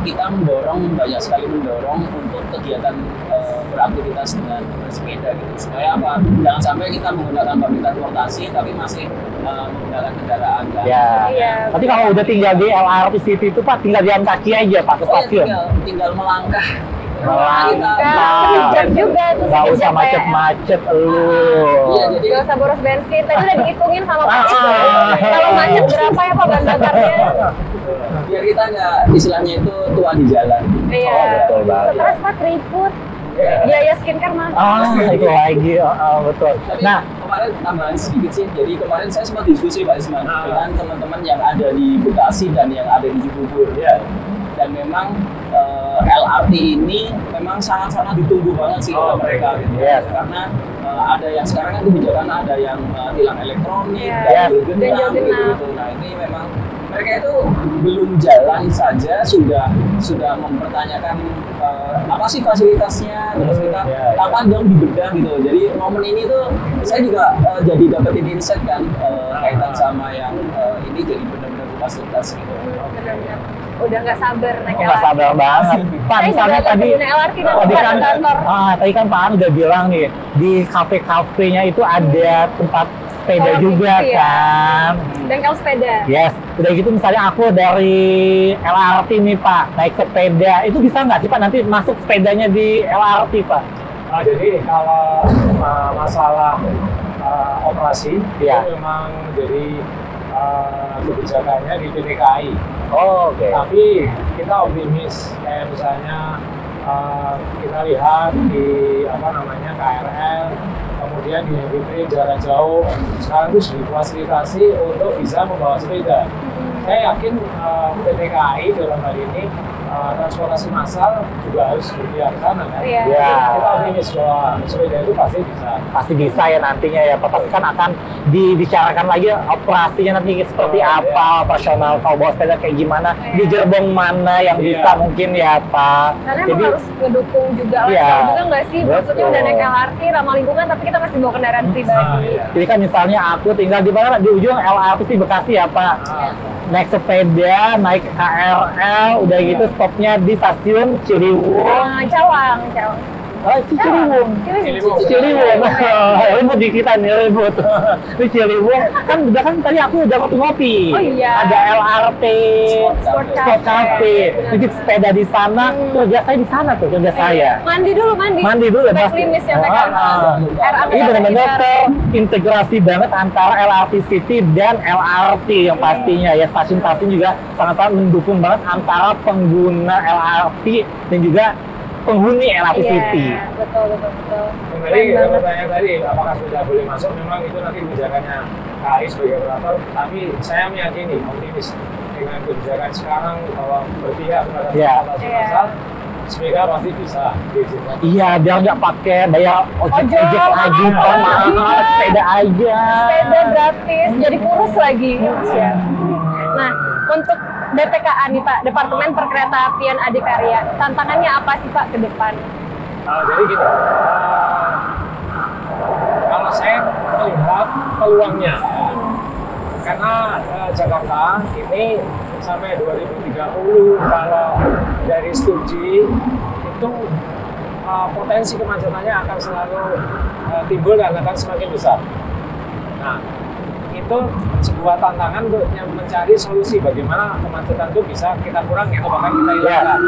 kita banyak sekali mendorong untuk kegiatan beraktivitas dengan bersepeda gitu. Supaya apa? Jangan sampai kita menggunakan public transportasi tapi masih menggunakan kendaraan. Kan? Ya. Tapi kalau udah tinggal di LRT City itu Pak, tinggal jalan kaki aja Pak ke stasiun. Tinggal melangkah. Sekejap juga tuh. Gak usah macet-macet lu. Iya, jadi gak usah boros bensin. Tadi udah dihitungin sama Pak. Kalau macet berapa ya Pak bahan bakarnya? Biar kita nggak istilahnya itu tua di jalan. Iya. Betul banget. Stres Pak, keriput. Biaya skincare mahal. Itu lagi. Betul. Tapi Nah, kemarin tambahan sedikit sih. Jadi kemarin saya sempat diskusi Pak Isman dengan teman-teman yang ada di Bekasi dan yang ada di Cibubur ya. Dan memang LRT ini memang sangat-sangat ditunggu banget sih oleh mereka gitu. Yes. Karena ada yang sekarang kan kebijakan ada yang tilang elektronik Yes. dan ganjil genap gitu. Nah ini memang mereka itu belum jalan saja sudah mempertanyakan apa sih fasilitasnya, terus kita kapan dong dibedah gitu. Jadi momen ini tuh saya juga jadi dapetin insight kan kaitan sama yang ini jadi benar-benar fasilitas gitu. Udah nggak sabar naik nggak sabar banget. Pak, misalnya tadi kan Pak An udah bilang nih, di kafe-kafenya itu ada tempat sepeda juga kan. Bengkel sepeda. Yes, udah gitu misalnya aku dari LRT nih Pak, naik sepeda, itu bisa nggak sih Pak nanti masuk sepedanya di LRT Pak? Jadi kalau masalah operasi Ya. itu memang jadi kebijakannya di PDKI. Oh, oke. Tapi kita optimis, kayak misalnya kita lihat di KRL, kemudian di MBT jarak jauh, sekarang itu difasilitasi untuk bisa membawa sepeda. Saya yakin PDKI dalam hal ini transportasi massal juga harus berpihak ke sana kan. Iya. Kita optimis bahwa sepeda itu pasti bisa. Pasti bisa ya nantinya ya Pak. Pasti kan akan dibicarakan lagi operasinya nanti seperti apa, operasional kalau bawa sepeda kayak gimana, di gerbong mana yang bisa mungkin ya Pak. Karena emang harus ngedukung juga juga nggak sih? Maksudnya udah naik LRT ramah lingkungan tapi kita masih bawa kendaraan pribadi. Jadi kan misalnya aku tinggal di mana, di ujung LRT sih Bekasi ya Pak. Naik sepeda, naik KRL, udah gitu stopnya di stasiun Ciliwung. Cawang. Oh, si Ciliwung. Ribut di kita nih, ribut. Di Ciliwung, kan udah kan tadi aku udah waktu ngopi. Oh iya. Ada LRT, Sport Cafe. Jadi sepeda di sana, kerja saya di sana tuh, kerja saya. Mandi dulu. Mandi dulu ya pasti. Klimis yang mereka. Ini benar-benar terintegrasi banget antara LRT City dan LRT yang pastinya ya. Stasiun-stasiun juga sangat-sangat mendukung banget antara pengguna LRT dan juga penghuni LRT City. Betul. Kembali ke pertanyaan tadi, apakah sudah boleh masuk? Memang itu nanti kebijakannya KAI sebagai operator, tapi saya meyakini, optimis dengan kebijakan sekarang bahwa berpihak terhadap transportasi massal, sepeda pasti bisa diizinkan. Iya, biar nggak pakai bayar ojek lagi, mahal, sepeda aja. Sepeda gratis, jadi kurus lagi. Nah, untuk DPKA nih Pak, Departemen Perkeretaapian Adikarya, tantangannya apa sih Pak ke depan? Jadi gini, kalau saya melihat peluangnya, karena Jakarta ini sampai 2030 kalau dari studi itu potensi kemacetannya akan selalu timbul dan akan semakin besar. Nah, itu sebuah tantangan untuk mencari solusi bagaimana kemacetan itu bisa kita kurangi atau bahkan kita hilangkan.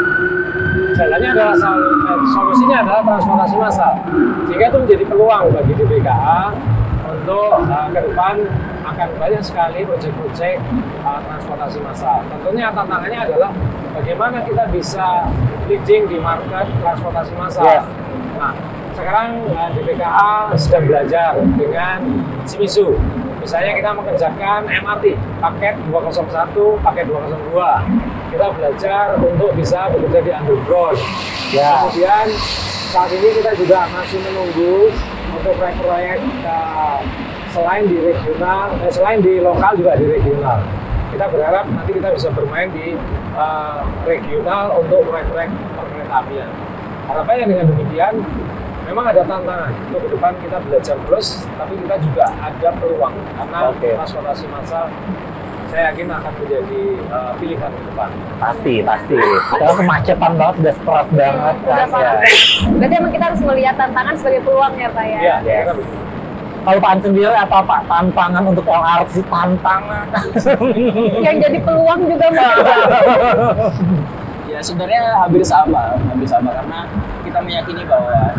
Jalannya adalah solusinya adalah transportasi massal. Sehingga itu menjadi peluang bagi DPKA untuk ke depan akan banyak sekali proyek-proyek transportasi massal. Tentunya tantangannya adalah bagaimana kita bisa leading di market transportasi massal. Nah, sekarang DPKA sedang belajar dengan Shimizu Misalnya kita mengerjakan MRT, paket 201, paket 202. Kita belajar untuk bisa bekerja di underground. Ya. Kemudian saat ini kita juga masih menunggu untuk proyek-proyek selain di regional, selain di lokal juga di regional. Kita berharap nanti kita bisa bermain di regional untuk proyek-proyek perkereta-apian. Harapannya dengan demikian, memang ada tantangan untuk ke depan kita belajar terus, tapi kita juga ada peluang karena transportasi massal saya yakin akan menjadi pilihan ke depan. Pasti. Karena kemacetan banget, udah stres banget kan. Ya. Berarti emang kita harus melihat tantangan sebagai peluang ya Pak ya? Iya, Yes. Kalau Pak An sendiri apa Pak tantangan untuk LRT? Tantangan Yang jadi peluang juga mungkin. Ya sebenarnya hampir sama karena kita meyakini bahwa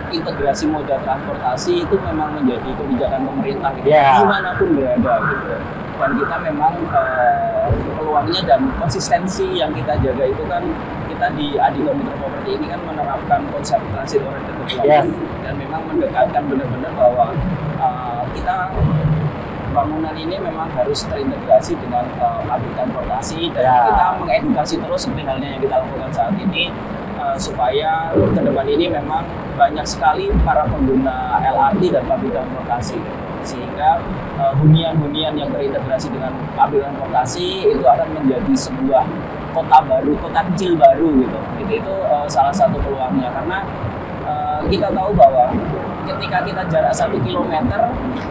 integrasi moda transportasi itu memang menjadi kebijakan pemerintah gitu, dimanapun berada gitu. Dan kita memang peluangnya dan konsistensi yang kita jaga itu kan kita di Adhiko Mitra Property ini kan menerapkan konsep transit oriented development dan memang mendekatkan benar-benar bahwa kita bangunan ini memang harus terintegrasi dengan public transportasi dan kita mengedukasi terus seperti halnya yang kita lakukan saat ini supaya ke depan ini memang banyak sekali para pengguna LRT dan public transportasi sehingga hunian-hunian yang terintegrasi dengan public transportasi itu akan menjadi sebuah kota baru, kota kecil baru gitu. Itu salah satu peluangnya karena kita tahu bahwa ketika kita jarak 1 kilometer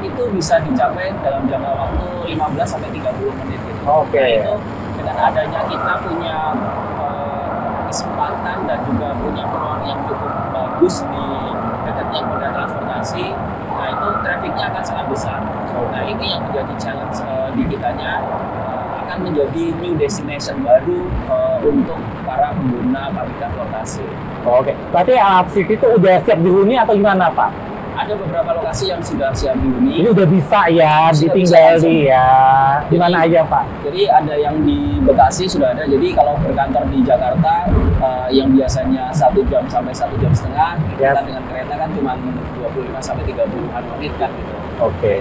itu bisa dicapai dalam jangka waktu 15 sampai 30 menit gitu. Nah, itu dengan adanya kita punya kesempatan dan juga punya peluang yang cukup bagus di dekatnya moda transportasi, nah itu trafficnya akan sangat besar. Nah ini yang menjadi challenge di kitanya akan menjadi new destination baru untuk para pengguna public transportasi. Berarti LRT City itu udah siap dihuni atau gimana Pak? Ada beberapa lokasi yang sudah siap dihuni. Ini udah bisa ya, ditinggali ya. Di mana aja Pak? Jadi ada yang di Bekasi sudah ada. Jadi kalau berkantor di Jakarta yang biasanya 1 jam sampai 1 jam setengah, kita dengan kereta kan cuma 25 sampai 30-an menit kan gitu.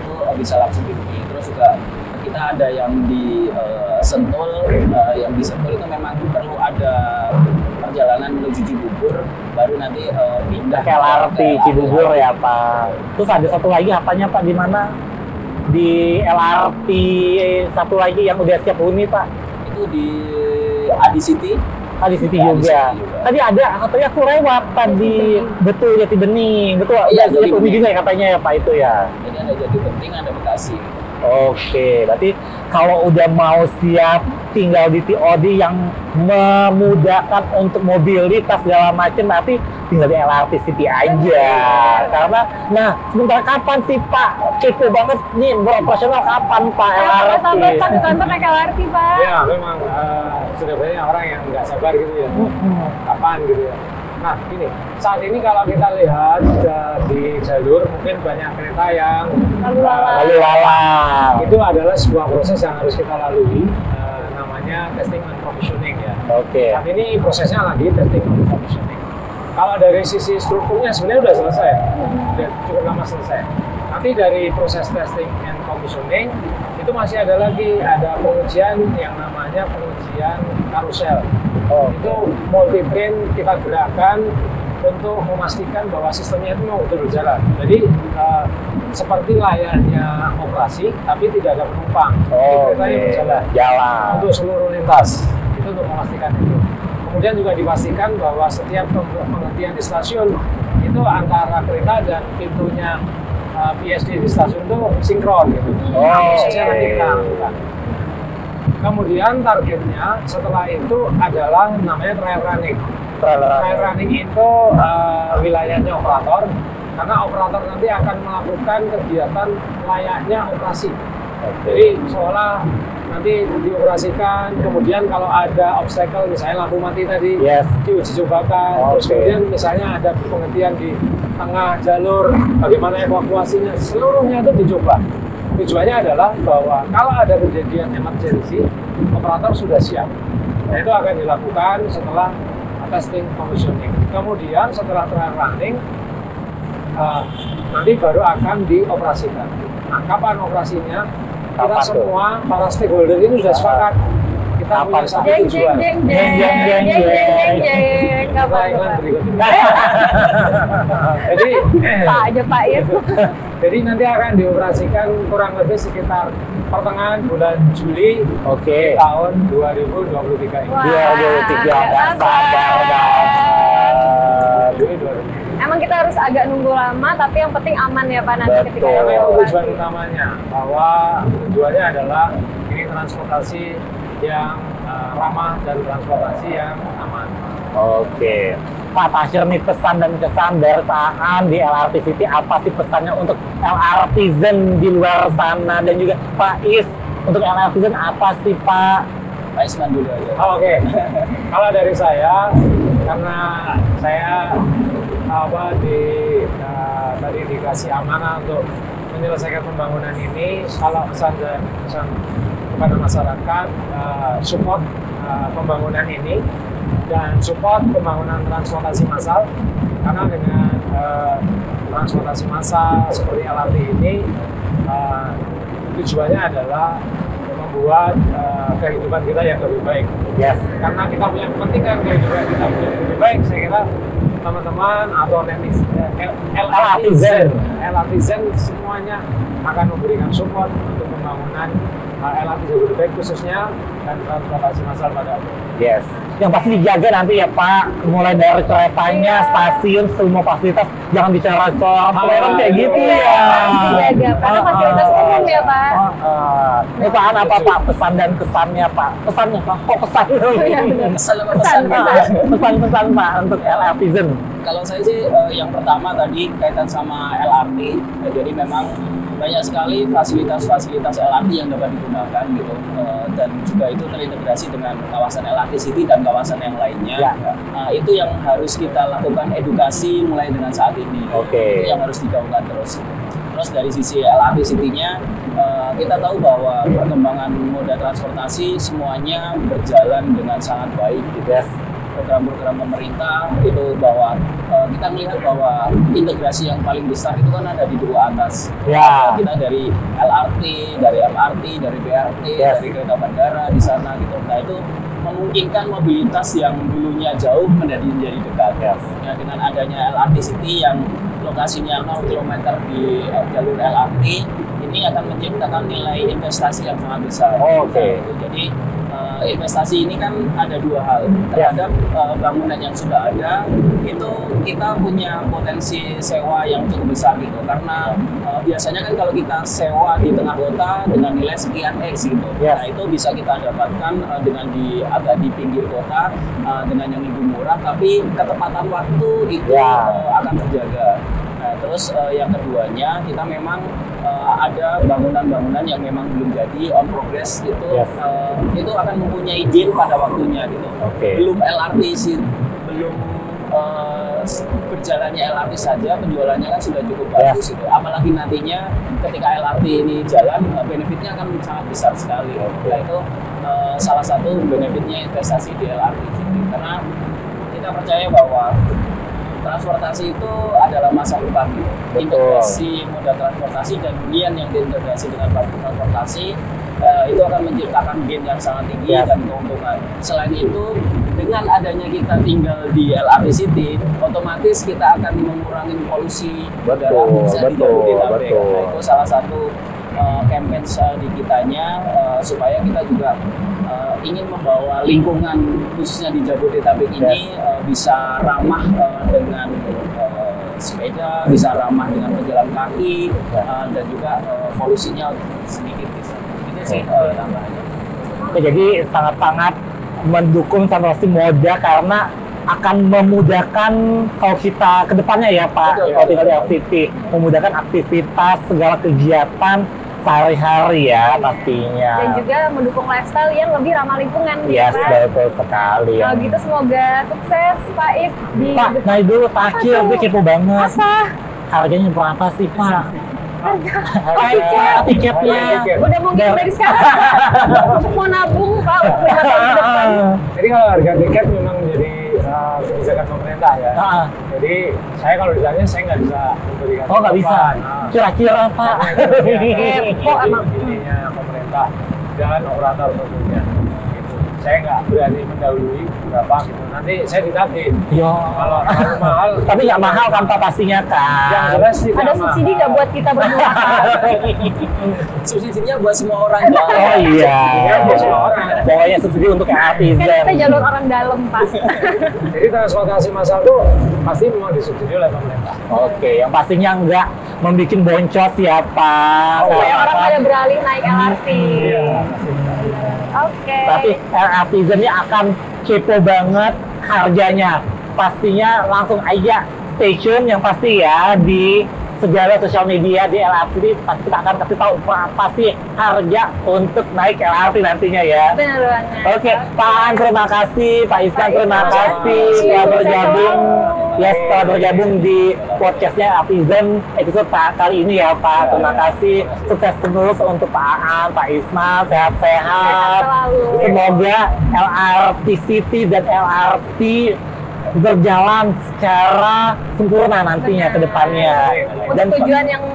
Itu bisa langsung dihuni. Terus juga kita ada yang di Sentul, yang di Sentul itu memang perlu ada perjalanan menuju Cibubur, baru nanti pindah ke LRT Cibubur ya Pak. Terus ada satu lagi apanya Pak, di mana? Di LRT satu lagi yang udah siap huni Pak? Itu di Adi City. Adi City juga. Tadi ada, katanya aku lewat tadi, betul Jati Bening, betul. Iya, Jati Bening juga ya katanya ya Pak itu ya. Jadi ada Jati Bening, ada Bekasi. Berarti kalau udah mau siap tinggal di TOD yang memudahkan untuk mobilitas segala macam, berarti tinggal di LRT City aja. Karena, sebentar kapan sih Pak? Kepo banget nih, beroperasional kapan Pak LRT? Sabar Pak, ke kantor naik LRT Pak. Ya memang sudah banyak orang yang nggak sabar gitu ya. Kapan gitu ya. Nah gini, saat ini kalau kita lihat di jalur mungkin banyak kereta yang lalu lalang. Itu adalah sebuah proses yang harus kita lalui, namanya testing and commissioning ya. Saat ini prosesnya lagi testing and commissioning. Kalau dari sisi strukturnya sebenarnya udah selesai, udah cukup lama selesai. Nanti dari proses testing and commissioning itu masih ada pengujian yang namanya pengujian karusel. Itu multi-train kita gerakkan untuk memastikan bahwa sistemnya itu mau betul berjalan. Jadi seperti layaknya operasi, tapi tidak ada penumpang. Keretanya berjalan untuk seluruh lintas. Itu untuk memastikan itu. Kemudian juga dipastikan bahwa setiap penghentian di stasiun itu antara kereta dan pintunya PSD di stasiun itu sinkron gitu. Prosesnya nanti kita lakukan. Kemudian targetnya setelah itu adalah namanya trial running. Trial running itu wilayahnya operator, karena operator nanti akan melakukan kegiatan layaknya operasi. Jadi seolah nanti dioperasikan, kemudian kalau ada obstacle misalnya lampu mati tadi diuji cobakan, terus kemudian misalnya ada penghentian di tengah jalur, bagaimana evakuasinya, seluruhnya itu dicoba. Tujuannya adalah bahwa kalau ada kejadian emergency, operator sudah siap. Nah, itu akan dilakukan setelah testing commissioning. Kemudian setelah trial running, nanti baru akan dioperasikan. kapan operasinya? Kita Kapan semua para stakeholder ini sudah sepakat. Kita Kapan? punya satu Jeng jeng tujuan. jeng jeng jeng jeng jeng jeng. Kita Kapan iklan Pak? berikut ini. Jadi, Pak aja Pak Is. jadi nanti akan dioperasikan kurang lebih sekitar pertengahan bulan Juli Oke. tahun 2023 ini. Wah, Dia ada tiga nggak sabar banget. Juli 2023. Emang kita harus agak nunggu lama, tapi yang penting aman ya Pak nanti ketika Betul. Karena itu evakuasi. tujuan utamanya, bahwa tujuannya adalah ini transportasi yang ramah dan transportasi yang aman. Oke. Pak Tasir nih pesan dan kesan bertahan di LRT City, apa sih pesannya untuk LRTizen di luar sana, dan juga Pak Is untuk LRTizen apa sih Pak? Pak Isman dulu aja. Oke. Kalau dari saya, karena saya tadi dikasih amanah untuk menyelesaikan pembangunan ini, kalau pesan kepada masyarakat, support pembangunan ini dan support pembangunan transportasi massal, karena dengan transportasi massal seperti LRT ini tujuannya adalah membuat kehidupan kita yang lebih baik. Yes. Karena kita punya kepentingan kehidupan kita menjadi lebih baik, saya kira teman-teman atau LRTizen semuanya akan memberikan support untuk pembangunan LRT Jabodebek khususnya dan transportasi massal pada Yes. Yang pasti dijaga nanti ya Pak, mulai dari keretanya, stasiun, semua fasilitas jangan dicor-cor, kan kayak gitu ya. Harus dijaga, karena fasilitas umum ya Pak. Ini Pak apa Pak pesan dan kesannya Pak? Pesannya Pak, kok pesan? Iya, benar. Pesan apa Pesan, pesan? pesan. Pesan-pesan Pak untuk LRTizen. Kalau saya sih yang pertama tadi kaitan sama LRT, jadi memang banyak sekali fasilitas-fasilitas LRT yang dapat digunakan gitu, dan juga itu terintegrasi dengan kawasan LRT City dan kawasan yang lainnya. Ya. Itu yang harus kita lakukan edukasi mulai dengan saat ini. Oke. Itu yang harus digaungkan terus. Terus dari sisi LRT City-nya, kita tahu bahwa perkembangan moda transportasi semuanya berjalan dengan sangat baik gitu. Yes. Program-program pemerintah itu bahwa kita melihat bahwa integrasi yang paling besar itu kan ada di dua atas. Ya. Kita dari LRT, dari MRT, dari BRT, Yes. dari kereta bandara di sana gitu. Nah itu memungkinkan mobilitas yang dulunya jauh menjadi dekat. Yes. Ya, dengan adanya LRT City yang lokasinya 0 km di jalur LRT ini akan menciptakan nilai investasi yang sangat besar. Oke. Nah, jadi investasi ini kan ada dua hal terhadap bangunan yang sudah ada, itu kita punya potensi sewa yang cukup besar gitu, karena biasanya kan kalau kita sewa di tengah kota dengan nilai sekian X gitu, Yes. nah itu bisa kita dapatkan dengan agak di pinggir kota dengan yang lebih murah, tapi ketepatan waktu itu akan terjaga. Nah, terus yang keduanya kita memang ada bangunan-bangunan yang memang belum jadi on progress itu, Yes. itu akan mempunyai deal pada waktunya gitu. Oke. Belum LRT sih, belum berjalannya LRT saja penjualannya kan sudah cukup bagus gitu. Apalagi nantinya ketika LRT ini jalan, benefitnya akan sangat besar sekali. Nah itu salah satu benefitnya investasi di LRT gitu. Karena kita percaya bahwa transportasi itu adalah masa depan gitu. Integrasi moda transportasi dan hunian yang diintegrasi dengan transportasi itu akan menciptakan gain yang sangat tinggi dan keuntungan. Selain itu, dengan adanya kita tinggal di LRT City, otomatis kita akan mengurangi polusi udara di Jabodetabek. Nah, itu salah satu campaign di kitanya supaya kita juga ingin membawa lingkungan khususnya di Jabodetabek ini bisa ramah dengan sepeda, bisa ramah dengan pejalan kaki, dan juga polusinya sedikit bisa. Itu sih tambahannya. Oke, jadi sangat-sangat mendukung transportasi moda karena akan memudahkan kalau kita ke depannya ya Pak, kalau tinggal di LCT, memudahkan aktivitas segala kegiatan sehari-hari ya pastinya. Dan juga mendukung lifestyle yang lebih ramah lingkungan. Yes, ya, betul sekali. Kalau gitu semoga sukses Pak Is di Pak, nah dulu terakhir gue kepo banget. apa? Harganya berapa sih Pak? Harga tiketnya. Udah mau gitu dari sekarang. Mau nabung Pak, 5 tahun ke depan. Jadi kalau harga tiket memang menjadi kebijakan pemerintah ya. Jadi saya kalau ditanya saya nggak bisa memberikan. Oh nggak bisa. Kira-kira Pak. Kok emang ininya pemerintah dan operator tentunya. Gitu. Saya nggak berani mendahului berapa gitu. Nanti saya ditagih. Yo. Kalau mahal. Tapi nggak mahal kan Pak pastinya kan. Yang jelas sih Ada subsidi nggak buat kita berdua? Subsidinya buat semua orang. Oh iya. Buat semua orang. Pokoknya subsidi untuk Kan artisan. kita jalur orang dalam, Pak. Jadi transportasi massal itu pasti memang disubsidi oleh pemerintah. Oke, yang pastinya nggak membuat boncos ya Pak. Supaya orang pada beralih naik LRT. Iya, pasti. Oke. Tapi LRT ini akan kepo banget harganya. Pastinya langsung aja stay tune yang pasti ya di segala sosial media di LRT ini pasti kita akan kasih tahu apa sih harga untuk naik LRT nantinya ya. Benar banget. Oke, Pak An terima kasih, Pak Iskan terima kasih telah bergabung. Ya setelah bergabung di podcastnya Artisan episode kali ini ya Pak. Terima kasih, sukses terus untuk Pak Aan, Pak Ismail, sehat-sehat. Semoga LRT City dan LRT berjalan secara sempurna nantinya ke depannya. Dan tujuan yang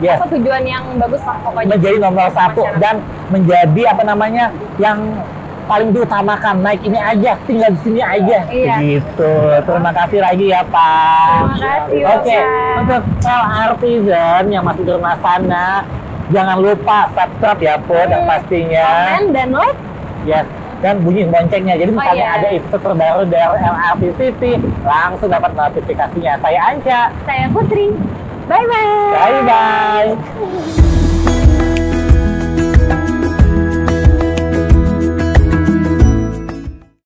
Yes. tujuan yang bagus lah pokoknya. Menjadi nomor satu dan menjadi apa namanya yang paling diutamakan, naik ini aja, tinggal di sini aja. Iya. Gitu. Terima kasih lagi ya Pak. Terima kasih, Oke, Bapak. untuk LRTizen yang masih di rumah sana, jangan lupa subscribe ya Pod, yang pastinya. Komen dan like. Yes. Dan bunyi loncengnya. Jadi misalnya iya. ada episode terbaru dari LRT City, langsung dapat notifikasinya. Saya Anca. Saya Putri. Bye-bye. Bye-bye.